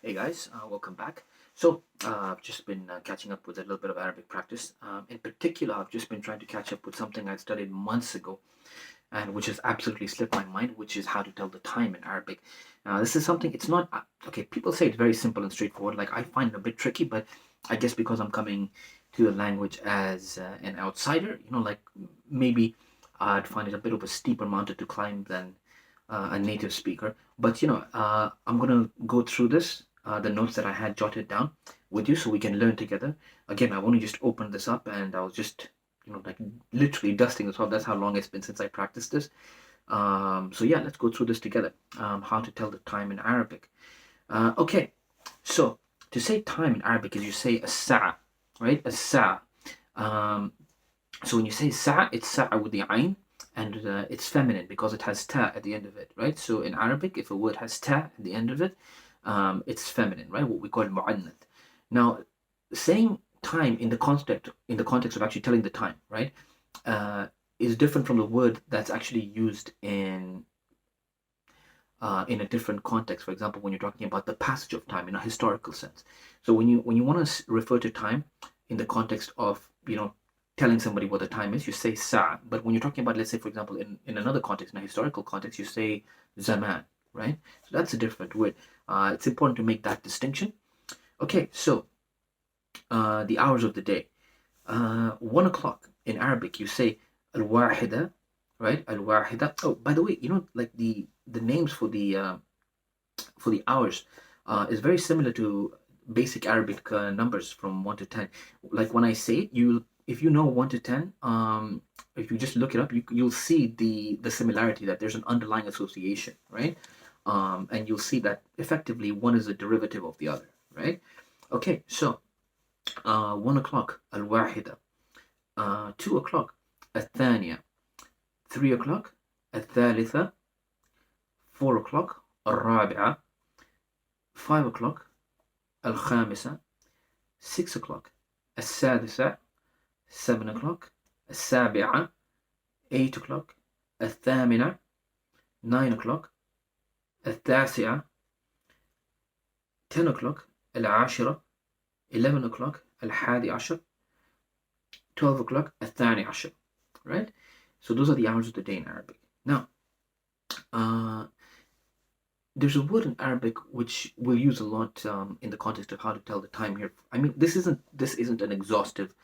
Hey guys, welcome back. I've just been catching up with a little bit of Arabic practice. In particular, I've just been trying to catch up with something I studied months ago, and which has absolutely slipped my mind, which is how to tell the time in Arabic. This is something, it's not, okay, people say it's very simple and straightforward. Like, I find it a bit tricky, but I guess because I'm coming to the language as an outsider, like maybe I'd find it a bit of a steeper mountain to climb than a native speaker. But I'm gonna go through this, the notes that I had jotted down with you, so we can learn together. Again, I've only just opened this up, and I was just like literally dusting this off. That's how long it's been since I practiced this. So yeah, let's go through this together. How to tell the time in Arabic. Okay, so to say time in Arabic is you say a sa, right? A sa. Um, so when you say sa, it's sa with the ayn, and it's feminine because it has ta at the end of it, right? So in Arabic, if a word has ta at the end of it, it's feminine, right? What we call mu'annath. Now, saying time in the context of actually telling the time, right, uh, is different from the word that's actually used in a different context. For example, when you're talking about the passage of time in a historical sense. So when you want to refer to time in the context of telling somebody what the time is, you say sa. But when you're talking about, let's say, for example, in another context, in a historical context, you say zaman, right? So that's a different word. It's important to make that distinction. Okay, so the hours of the day. 1 o'clock in Arabic, you say al-wahida, right? Al-wahida. Oh, by the way, like the names for the hours is very similar to basic Arabic numbers from 1 to 10. Like when I say it, if you know 1 to 10, if you just look it up, you'll see the similarity, that there's an underlying association, right? And you'll see that effectively one is a derivative of the other, right? Okay, so 1 o'clock al-wahida, 2 o'clock الثانية, 3 o'clock الثالثة, 4 o'clock الرابعة, 5 o'clock الخامسة, 6 o'clock السادسة, 7 o'clock السابعة, 8 o'clock الثامنة, 9 o'clock التاسعة, 10 o'clock العاشرة, 11 o'clock الحادي عشر, 12 o'clock الثاني عشر, right? So those are the hours of the day in Arabic. Now, uh, there's a word in Arabic which we'll use a lot in the context of how to tell the time here. I mean, this isn't an exhaustive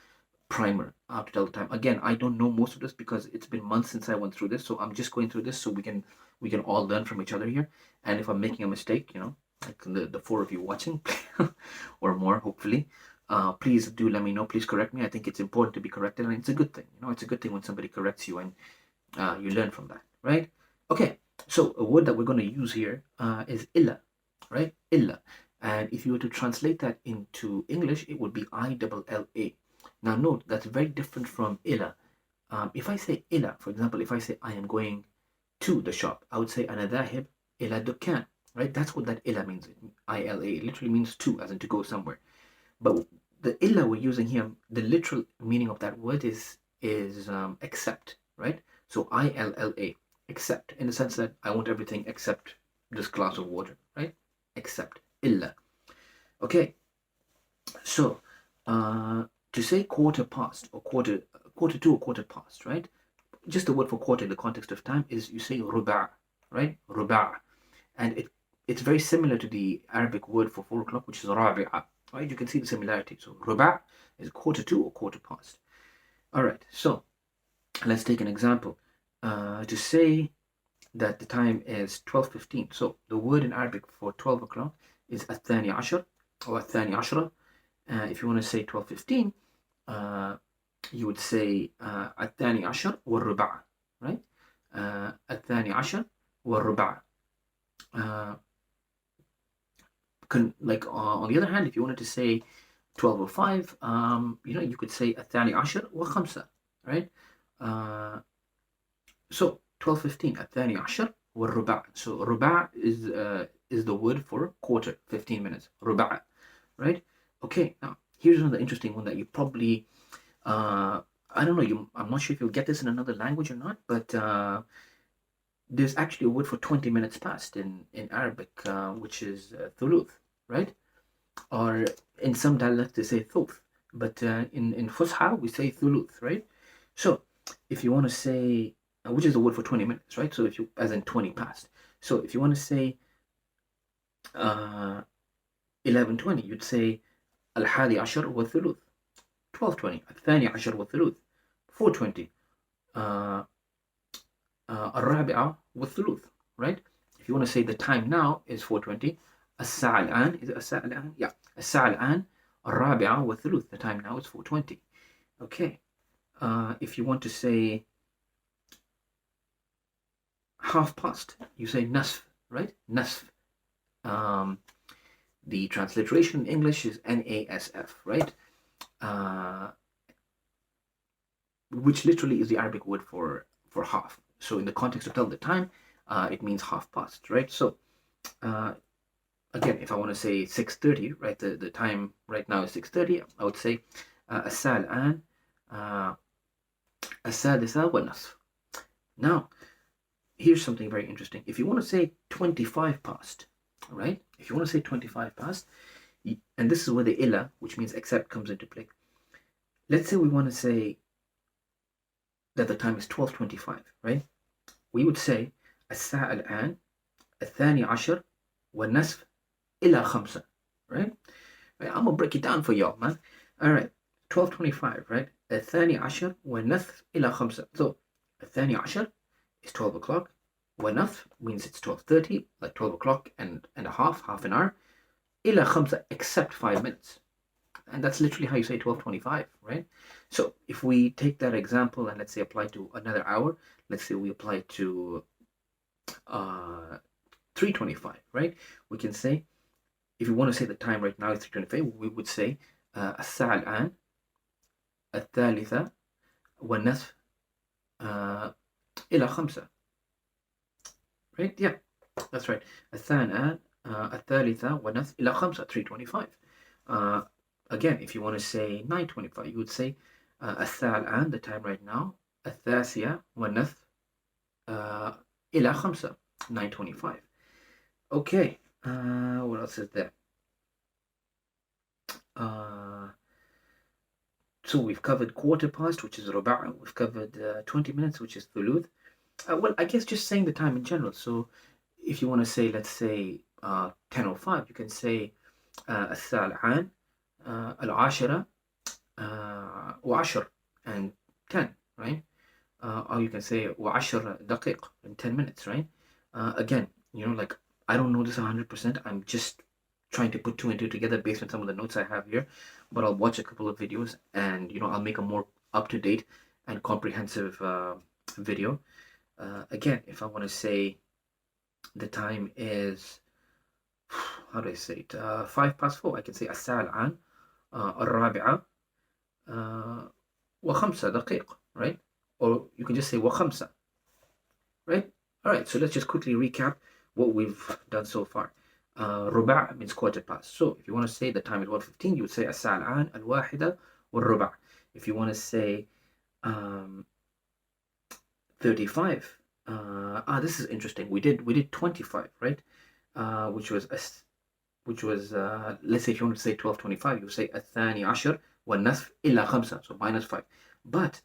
primer how to tell the time. Again, I don't know most of this because it's been months since I went through this, so I'm just going through this so we can all learn from each other here. And if I'm making a mistake, like the four of you watching, or more, hopefully, please do let me know. Please correct me. I think it's important to be corrected, and it's a good thing. It's a good thing when somebody corrects you and you learn from that, right? Okay, so a word that we're going to use here is illa, right? Illa. And if you were to translate that into English, it would be ILLA. Now, note that's very different from illa. If I say illa, for example, if I say I am going to the shop, I would say ana dhahib ila dukkan, right? That's what that illa means. ILA. It literally means to, as in to go somewhere. But the illa we're using here, the literal meaning of that word is except, right? So ILLA, except, in the sense that I want everything except this glass of water, right? Except illa. Okay, so to say quarter past or quarter to or quarter past, right? Just the word for quarter in the context of time is you say ruba', right? Ruba', and it's very similar to the Arabic word for 4 o'clock, which is rabi'a, right? You can see the similarity. So ruba' is quarter to or quarter past. All right, so let's take an example. To say that the time is 12:15. So the word in Arabic for 12 o'clock is الثاني عشر or الثاني عشرة. If you want to say 12:15, you would say الثاني عشر والربع, right? الثاني عشر والربع. Like on the other hand, if you wanted to say 12:05, you could say الثاني عشر وخمسة, right? So 12:15 الثاني عشر والربع. So ربع is the word for quarter, 15 minutes. ربع, right? Okay, now here's another interesting one that you probably I don't know, I'm not sure if you'll get this in another language or not, but there's actually a word for 20 minutes past in Arabic, which is thuluth, right? Or in some dialects they say thulth, but in Fusha we say thuluth, right? So if you want to say, which is the word for 20 minutes, right? So if you, as in 20 past. So if you want to say 11:20, you'd say الحادي عشر والثلث. 12:20 الثاني عشر والثلث. 4:20 الرابعة والثلث, right? If you want to say the time now is 4:20, الساعة الآن, is it الساعة الآن? Yeah, الساعة الآن الرابعة والثلث. The time now is 4:20. Okay. If you want to say half past, you say nasf, right? Nasf. The transliteration in English is NASF, right? Which literally is the Arabic word for half. So in the context to tell the time, it means half past, right? So again, if I want to say 6:30, right? The time right now is 6:30. I would say الساعة الآن السادسة والنصف. Now, here's something very interesting. If you want to say 25 past, right? If you want to say 25 past, and this is where the illa, which means except, comes into play. Let's say we want to say that the time is 12:25, right? We would say الساعة الآن الثاني عشر والنصف إلى خمسة, right? I'm gonna break it down for y'all, man. All right, 12:25, right? الثاني عشر والنصف إلى خمسة. So الثاني عشر is 12 o'clock. والنصف means it's 12:30, like 12 o'clock and a half an hour. إلى خمسة, except 5 minutes. And that's literally how you say 12:25, right? So if we take that example and let's say apply to another hour, let's say we apply to 3:25, right? We can say, if you want to say the time right now is 3:25, we would say الساعة الآن الثالثة والنصف إلى خمسة, right? Yeah, that's right. الثانية الثالثة والنصف إلى خمسة, 3:25. Again, if you want to say 9:25, you would say الساعة الآن, the time right now, التاسعة والنصف إلى خمسة, 9:25. Okay, what else is there? So we've covered quarter past, which is ruba'. We've covered 20 minutes, which is thuluth. Well, I guess just saying the time in general. So if you want to say, let's say 10:05, you can say الساعة الآن العاشرة وعشر, and 10, right? Or you can say وعشر دقيق, in 10 minutes, right? Again, you know, like, I don't know this 100%. I'm just trying to put two and two together based on some of the notes I have here, but I'll watch a couple of videos and, you know, I'll make a more up-to-date and comprehensive video. Again, if I want to say the time is, how do I say it? 4:05, I can say الساعة الآن الرابعة وخمسة دقيق, right? Or you can just say وخمسة, right? All right, so let's just quickly recap what we've done so far. ربع means quarter past. So if you want to say the time is 1:15, you would say الساعة الآن الواحدة والربع. If you want to say 35, this is interesting. We did 25, right? Which was let's say if you want to say 12:25, you would say الثاني عشر والنصف إلى خمسة, so -5. But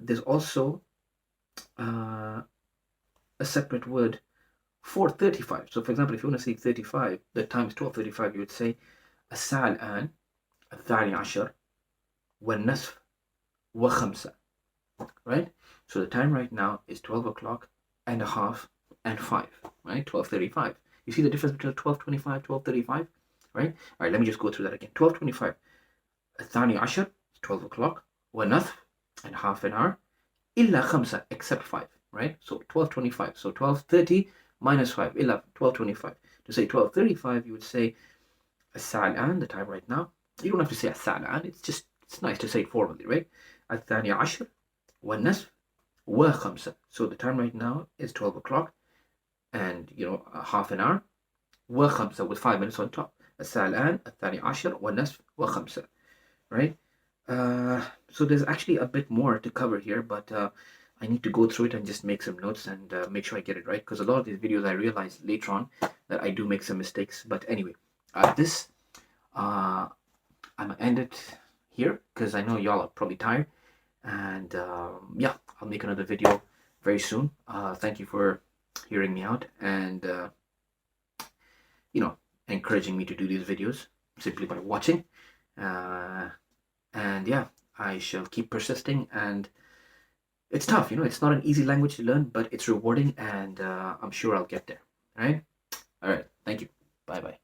there's also a separate word for 35. So for example, if you want to say 35, the time is 12:35, you would say الساعة الآن الثاني عشر والنصف وخمسة, right? So the time right now is 12 o'clock and a half and 5, right? 12:35. You see the difference between 12:25, 12:35, right? All right, let me just go through that again. 12:25, الثاني عشر, 12 o'clock, ونصف, and half an hour, إلا خمسة, except 5, right? So 12:25. So 12:30 minus 5, 11, 12:25. To say 12:35, you would say الساعة الآن, the time right now. You don't have to say الساعة الآن. It's nice to say it formally, right? الثاني عشر والنصف وخمسة. So the time right now is 12 o'clock and, you know, half an hour. وخمسة, with 5 minutes on top. الساعة الآن الثاني عشر والنصف وخمسة, right? So there's actually a bit more to cover here, but I need to go through it and just make some notes and make sure I get it right, because a lot of these videos I realize later on that I do make some mistakes. But anyway, this. I'm gonna end it here because I know y'all are probably tired. And yeah, I'll make another video very soon. Thank you for hearing me out and encouraging me to do these videos simply by watching. And yeah, I shall keep persisting. And it's tough, it's not an easy language to learn, but it's rewarding, and I'm sure I'll get there. All right. Thank you. Bye bye.